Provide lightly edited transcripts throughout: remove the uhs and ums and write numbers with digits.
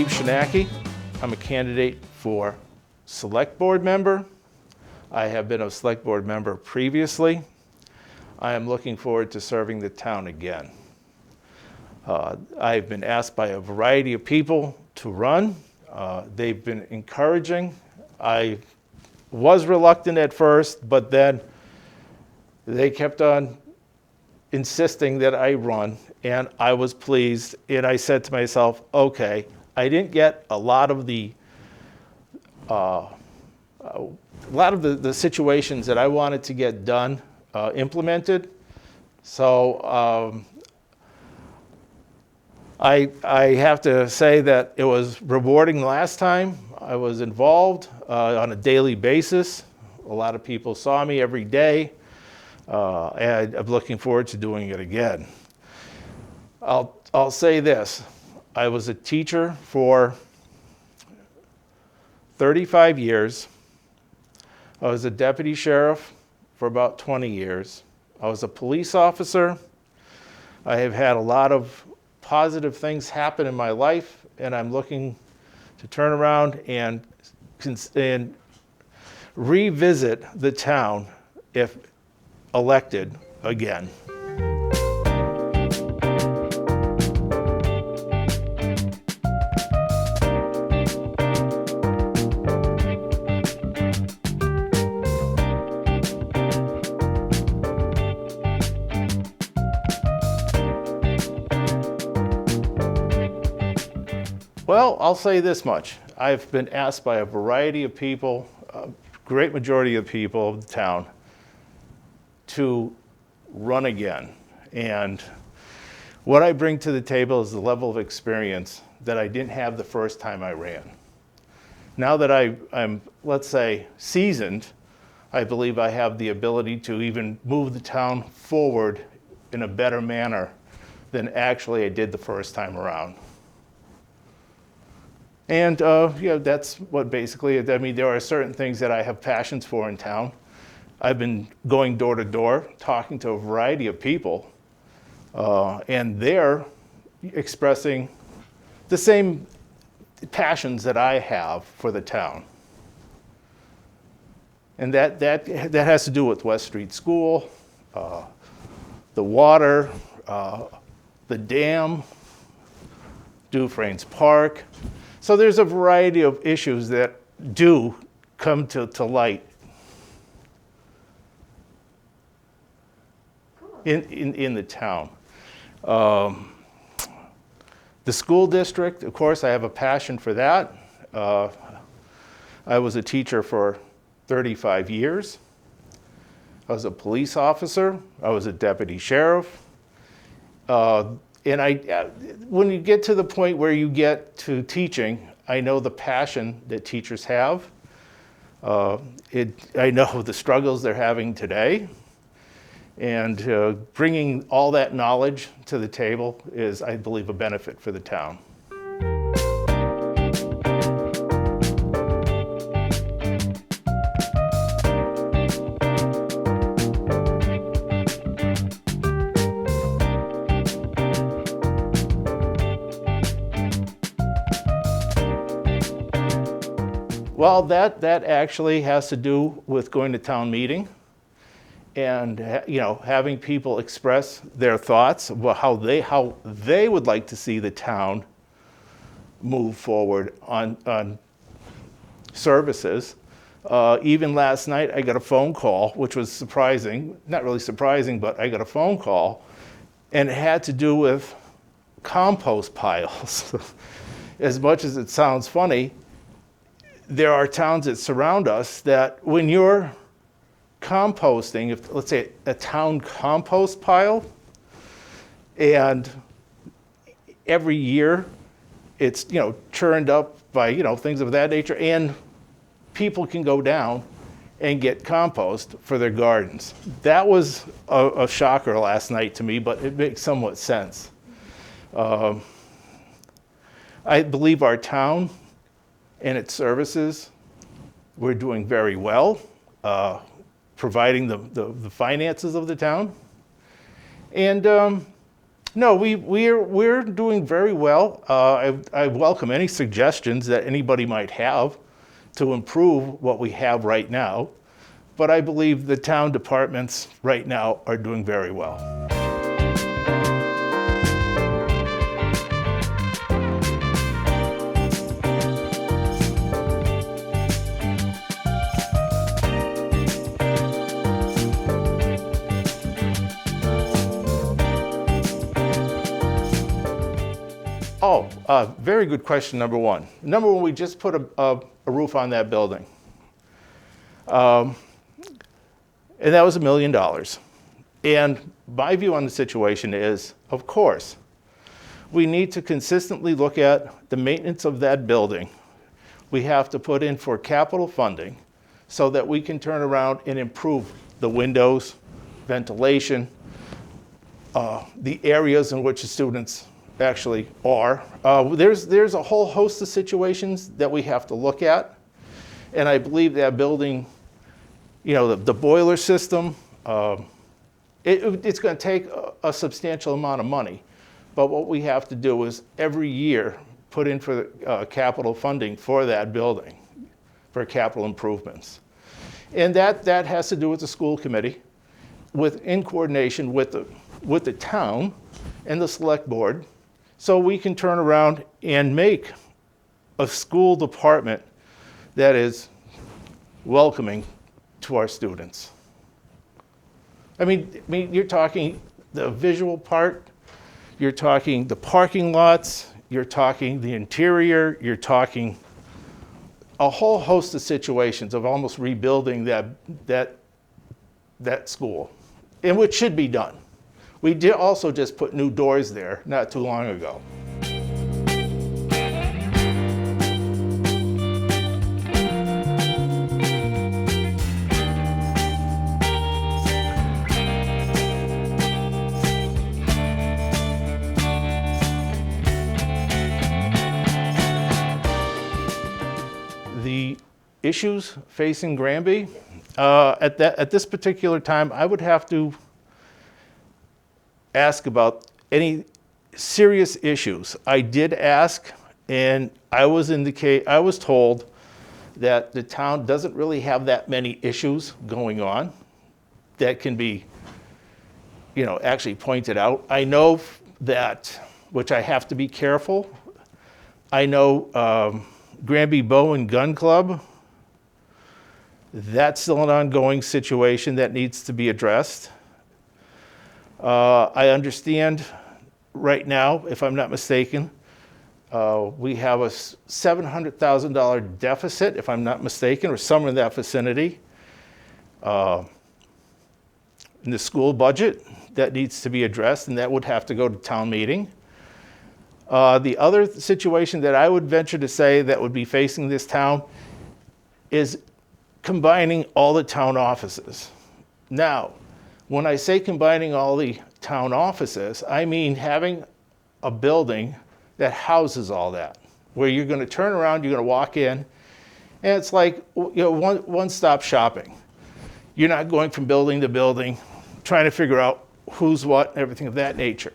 Steve Chojnacki. I'm a candidate for Select Board member. I have been a Select Board member previously. I am looking forward to serving the town again. I've been asked by a variety of people to run. They've been encouraging. I was reluctant at first, but then they kept on insisting that I run, and I was pleased. And I said to myself, okay, I didn't get a lot of the situations that I wanted to get done implemented. So I have to say that it was rewarding the last time. I was involved on a daily basis. A lot of people saw me every day, and I'm looking forward to doing it again. I'll say this. I was a teacher for 35 years. I was a deputy sheriff for about 20 years. I was a police officer. I have had a lot of positive things happen in my life, and I'm looking to turn around and revisit the town if elected again. Well, I'll say this much. I've been asked by a variety of people, a great majority of people of the town, to run again. And what I bring to the table is the level of experience that I didn't have the first time I ran. Now that I'm, let's say, seasoned, I believe I have the ability to even move the town forward in a better manner than actually I did the first time around. And that's what basically, I mean, there are certain things that I have passions for in town. I've been going door to door, talking to a variety of people, and they're expressing the same passions that I have for the town. And that has to do with West Street School, the water, the dam, Dufresne's Park. So there's a variety of issues that do come to light in the town. The school district, of course, I have a passion for that. I was a teacher for 35 years. I was a police officer. I was a deputy sheriff. And when you get to the point where you get to teaching, I know the passion that teachers have. I know the struggles they're having today. And bringing all that knowledge to the table is, I believe, a benefit for the town. Well, that actually has to do with going to town meeting and having people express their thoughts about how they would like to see the town move forward on services. Even last night, I got a phone call, which was surprising, not really surprising, but I got a phone call, and it had to do with compost piles. As much as it sounds funny, there are towns that surround us that when you're composting, if let's say a town compost pile, and every year it's churned up by things of that nature, and people can go down and get compost for their gardens. That was a shocker last night to me, but it makes somewhat sense. I believe our town and its services, we're doing very well, providing the finances of the town. And No, we're doing very well. I welcome any suggestions that anybody might have to improve what we have right now, but I believe the town departments right now are doing very well. Oh, very good question, number one. Number one, we just put a roof on that building. And that was $1 million. And my view on the situation is, of course, we need to consistently look at the maintenance of that building. We have to put in for capital funding so that we can turn around and improve the windows, ventilation, the areas in which the students actually are. There's a whole host of situations that we have to look at, and I believe that building, you know, the boiler system, it's going to take a substantial amount of money, but what we have to do is every year put in for capital funding for that building, for capital improvements. And that has to do with the school committee, in coordination with the town and the select board, so we can turn around and make a school department that is welcoming to our students. I mean, you're talking the visual part, you're talking the parking lots, you're talking the interior, you're talking a whole host of situations of almost rebuilding that school, and which should be done. We did also just put new doors there not too long ago. The issues facing Granby, at this particular time, I would have to ask about any serious issues. I did ask, and I was told that the town doesn't really have that many issues going on that can be, you know, actually pointed out. I know that, which I have to be careful, I know Granby Bow and Gun Club, that's still an ongoing situation that needs to be addressed. I understand right now, if I'm not mistaken, we have a $700,000 deficit, if I'm not mistaken, or somewhere in that vicinity, in the school budget that needs to be addressed, and that would have to go to town meeting. The other situation that I would venture to say that would be facing this town is combining all the town offices. Now, when I say combining all the town offices, I mean having a building that houses all that, where you're going to turn around, you're going to walk in, and it's like, you know, one-stop shopping. You're not going from building to building, trying to figure out who's what and everything of that nature.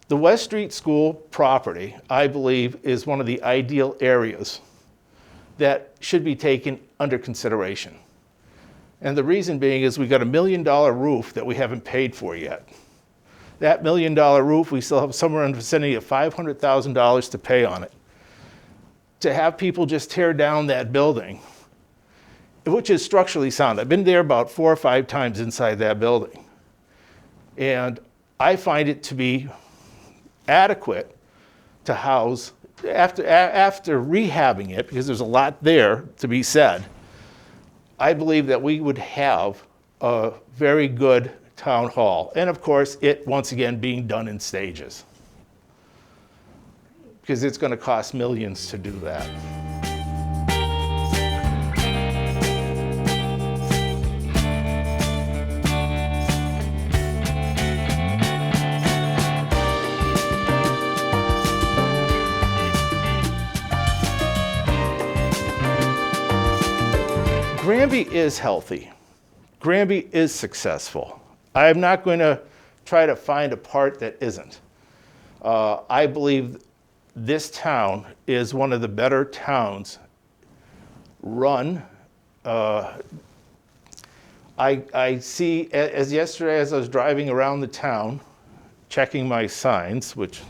The West Street School property, I believe, is one of the ideal areas that should be taken under consideration. And the reason being is we got $1 million roof that we haven't paid for yet. That $1 million roof, we still have somewhere in the vicinity of $500,000 to pay on it. To have people just tear down that building, which is structurally sound. I've been there about 4 or 5 times inside that building. And I find it to be adequate to house, after rehabbing it, because there's a lot there to be said, I believe that we would have a very good town hall. And of course, it once again being done in stages, because it's going to cost millions to do that. Granby is healthy. Granby is successful. I'm not going to try to find a part that isn't. I believe this town is one of the better towns run. I see, as yesterday as I was driving around the town, checking my signs, which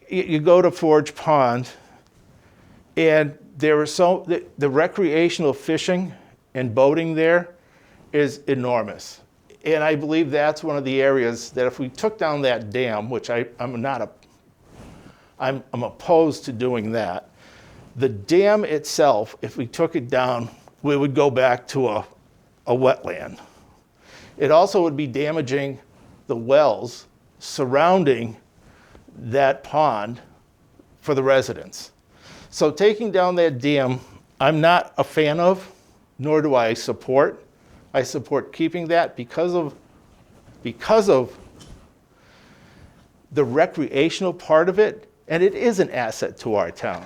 you go to Forge Pond, and there are the recreational fishing and boating there is enormous. And I believe that's one of the areas that if we took down that dam, which I'm opposed to doing that. The dam itself, if we took it down, we would go back to a wetland. It also would be damaging the wells surrounding that pond for the residents. So taking down that dam, I'm not a fan of, nor do I support. I support keeping that because of the recreational part of it, and it is an asset to our town.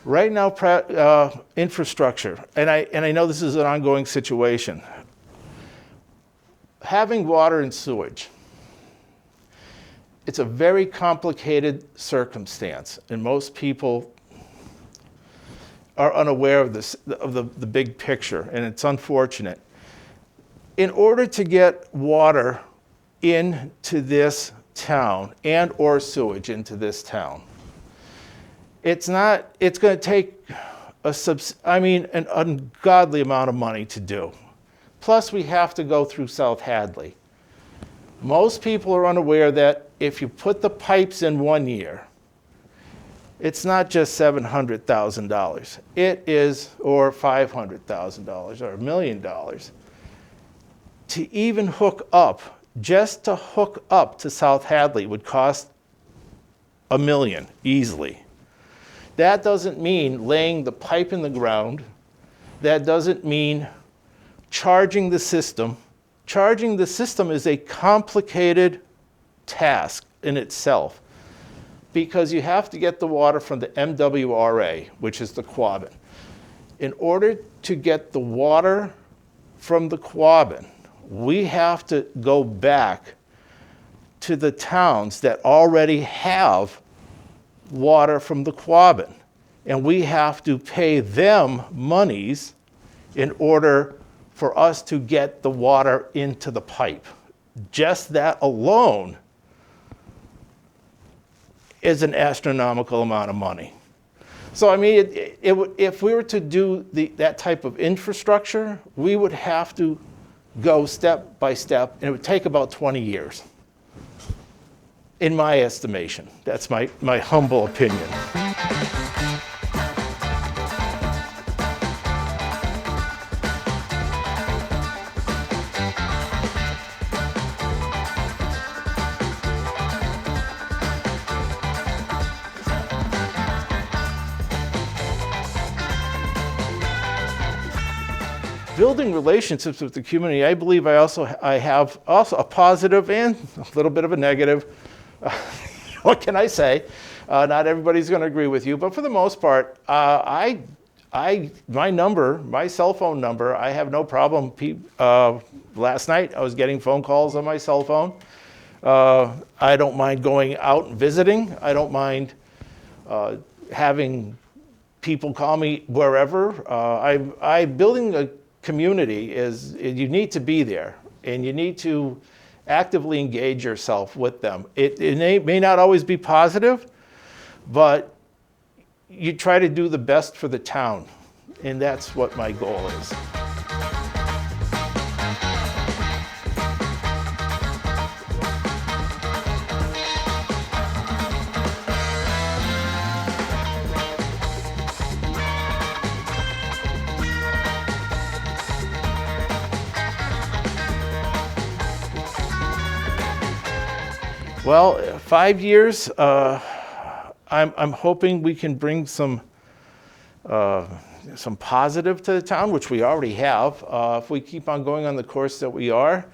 Right now, infrastructure, and I know this is an ongoing situation. Having water and sewage, it's a very complicated circumstance, and most people are unaware of this, of the big picture, and it's unfortunate. In order to get water into this town and or sewage into this town, it's going to take an ungodly amount of money to do. Plus, we have to go through South Hadley. Most people are unaware that if you put the pipes in 1 year, it's not just $700,000. It is, or $500,000 or $1 million. To even hook up, just to hook up to South Hadley would cost $1 million easily. That doesn't mean laying the pipe in the ground. That doesn't mean charging the system. Charging the system is a complicated task in itself because you have to get the water from the MWRA, which is the Quabbin. In order to get the water from the Quabbin, we have to go back to the towns that already have water from the Quabbin, and we have to pay them monies in order for us to get the water into the pipe. Just that alone is an astronomical amount of money. So I mean, if we were to do that type of infrastructure, we would have to go step by step, and it would take about 20 years. In my estimation. That's my humble opinion. Building relationships with the community, I believe I have a positive and a little bit of a negative. What can I say? Not everybody's going to agree with you, but for the most part, my cell phone number, I have no problem. Last night, I was getting phone calls on my cell phone. I don't mind going out and visiting. I don't mind having people call me wherever. Building a community you need to be there, and you need to actively engage yourself with them. It may not always be positive, but you try to do the best for the town, and that's what my goal is. Well, 5 years, I'm hoping we can bring some some positive to the town, which we already have. If we keep on going on the course that we are,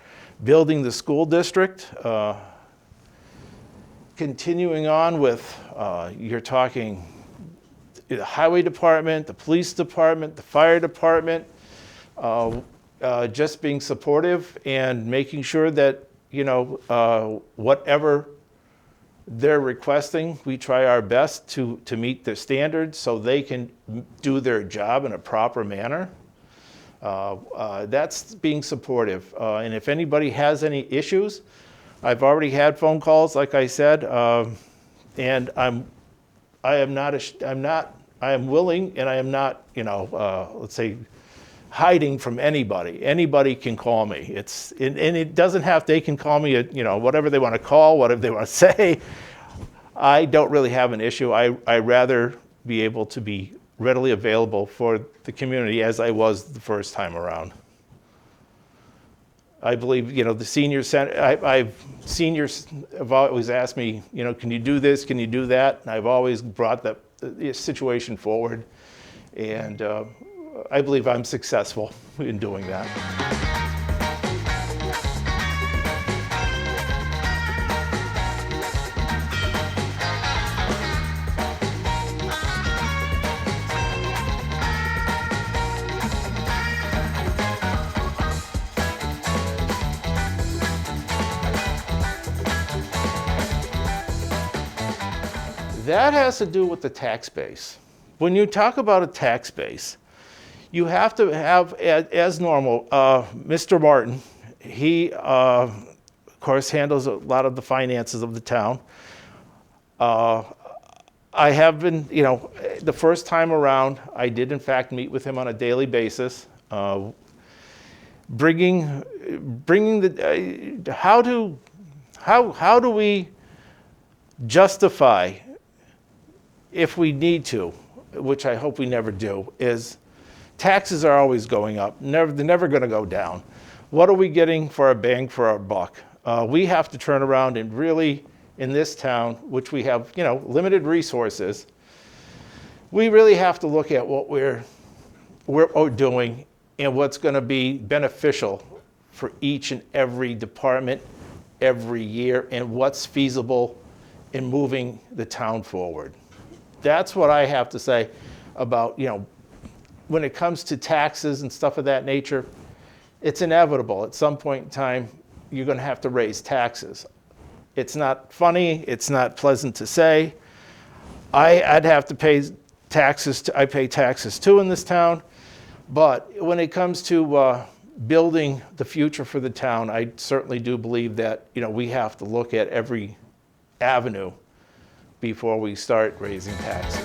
building the school district, continuing on with, you're talking the highway department, the police department, the fire department, just being supportive and making sure that, whatever they're requesting, we try our best to meet their standards so they can do their job in a proper manner. That's being supportive. And if anybody has any issues, I've already had phone calls, like I said, and I am willing, and I am not, let's say, hiding from anybody. Anybody can call me. And it doesn't have, they can call me, whatever they want to call, whatever they want to say. I don't really have an issue. I rather be able to be readily available for the community as I was the first time around. I believe, the senior center, seniors have always asked me, can you do this, can you do that? And I've always brought the situation forward. And I believe I'm successful in doing that. That has to do with the tax base. When you talk about a tax base, you have to have, as normal, Mr. Martin, he, of course, handles a lot of the finances of the town. I have been, the first time around, I did in fact meet with him on a daily basis, bringing the, how do we justify, if we need to, which I hope we never do, is taxes are always going up. They're never going to go down. What are we getting for our bang for our buck? We have to turn around and really, in this town, which we have, limited resources, we really have to look at what we're doing and what's going to be beneficial for each and every department every year, and what's feasible in moving the town forward. That's what I have to say about, when it comes to taxes and stuff of that nature. It's inevitable. At some point in time, you're going to have to raise taxes. It's not funny. It's not pleasant to say. I'd have to pay taxes. I pay taxes too in this town. But when it comes to building the future for the town, I certainly do believe that, we have to look at every avenue before we start raising taxes.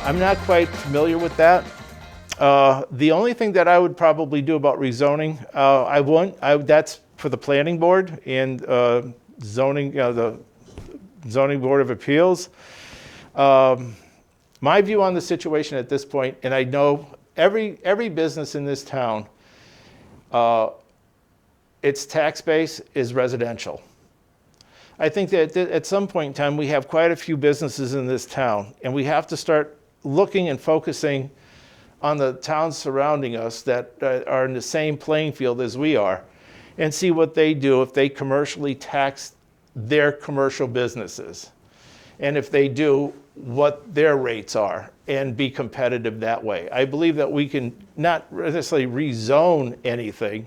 I'm not quite familiar with that. The only thing that I would probably do about rezoning, that's for the planning board and zoning, the zoning board of appeals. My view on the situation at this point, and I know every business in this town, its tax base is residential. I think that at some point in time, we have quite a few businesses in this town, and we have to start looking and focusing on the towns surrounding us that are in the same playing field as we are, and see what they do if they commercially tax their commercial businesses. And if they do, what their rates are, and be competitive that way. I believe that we can not necessarily rezone anything,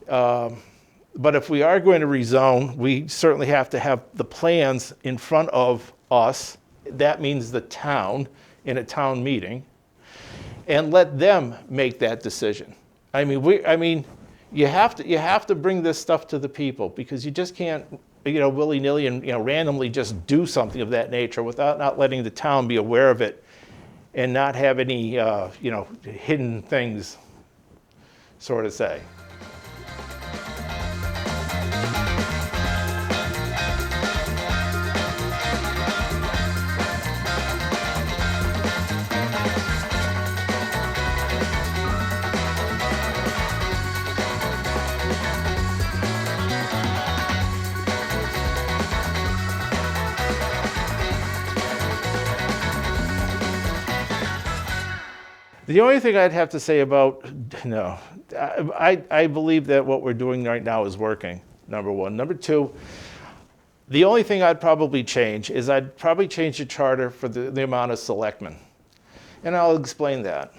but if we are going to rezone, we certainly have to have the plans in front of us. That means the town, in a town meeting, and let them make that decision. I mean, you have to bring this stuff to the people, because you just can't, willy-nilly and randomly just do something of that nature without not letting the town be aware of it, and not have any, hidden things, sort of say. The only thing I'd have to say about, no, I believe that what we're doing right now is working, number one. Number two, the only thing I'd probably change is I'd probably change the charter for the amount of selectmen. And I'll explain that.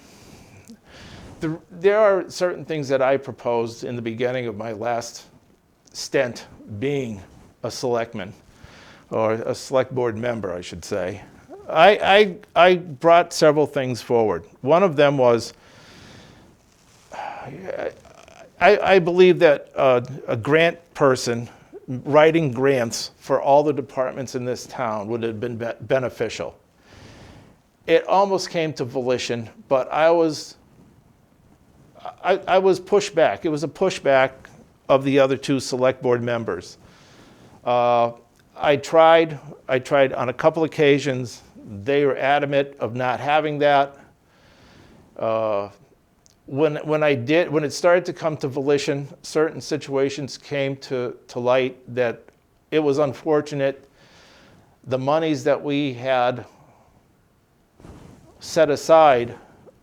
There are certain things that I proposed in the beginning of my last stint being a selectman, or a select board member, I should say. I brought several things forward. One of them was, I believe that a grant person writing grants for all the departments in this town would have been beneficial. It almost came to volition, but I was pushed back. It was a pushback of the other two select board members. I tried on a couple occasions. They were adamant of not having that. When it started to come to volition, certain situations came to light that it was unfortunate. The monies that we had set aside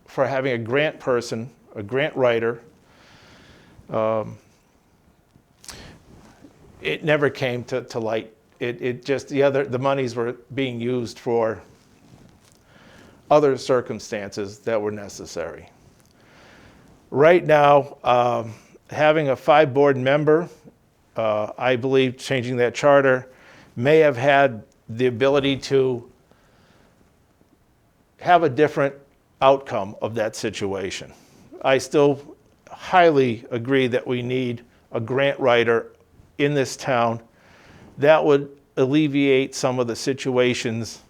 for having a grant person, a grant writer, it never came to light. It just, the monies were being used for other circumstances that were necessary. Right now, having a 5-board member, I believe changing that charter may have had the ability to have a different outcome of that situation. I still highly agree that we need a grant writer in this town. That would alleviate some of the situations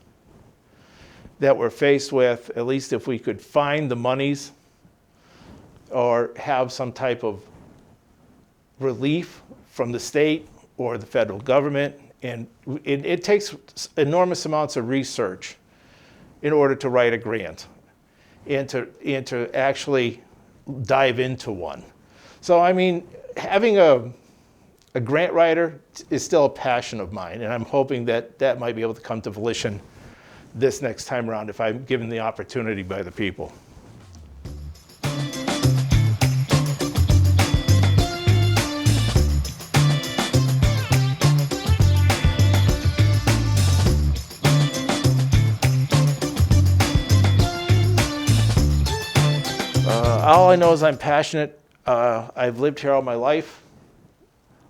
that we're faced with, at least if we could find the monies or have some type of relief from the state or the federal government. And it takes enormous amounts of research in order to write a grant and to actually dive into one. So, I mean, having a grant writer is still a passion of mine, and I'm hoping that that might be able to come to volition this next time around if I'm given the opportunity by the people. All I know is I'm passionate. I've lived here all my life.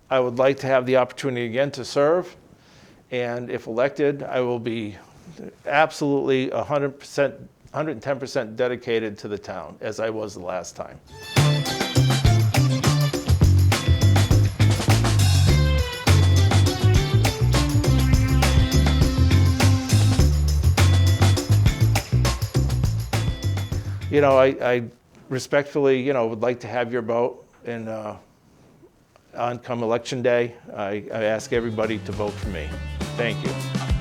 I would like to have the opportunity again to serve. And if elected, I will be absolutely 100%, 110% dedicated to the town, as I was the last time. You know, I respectfully, would like to have your vote, and on come election day, I ask everybody to vote for me. Thank you.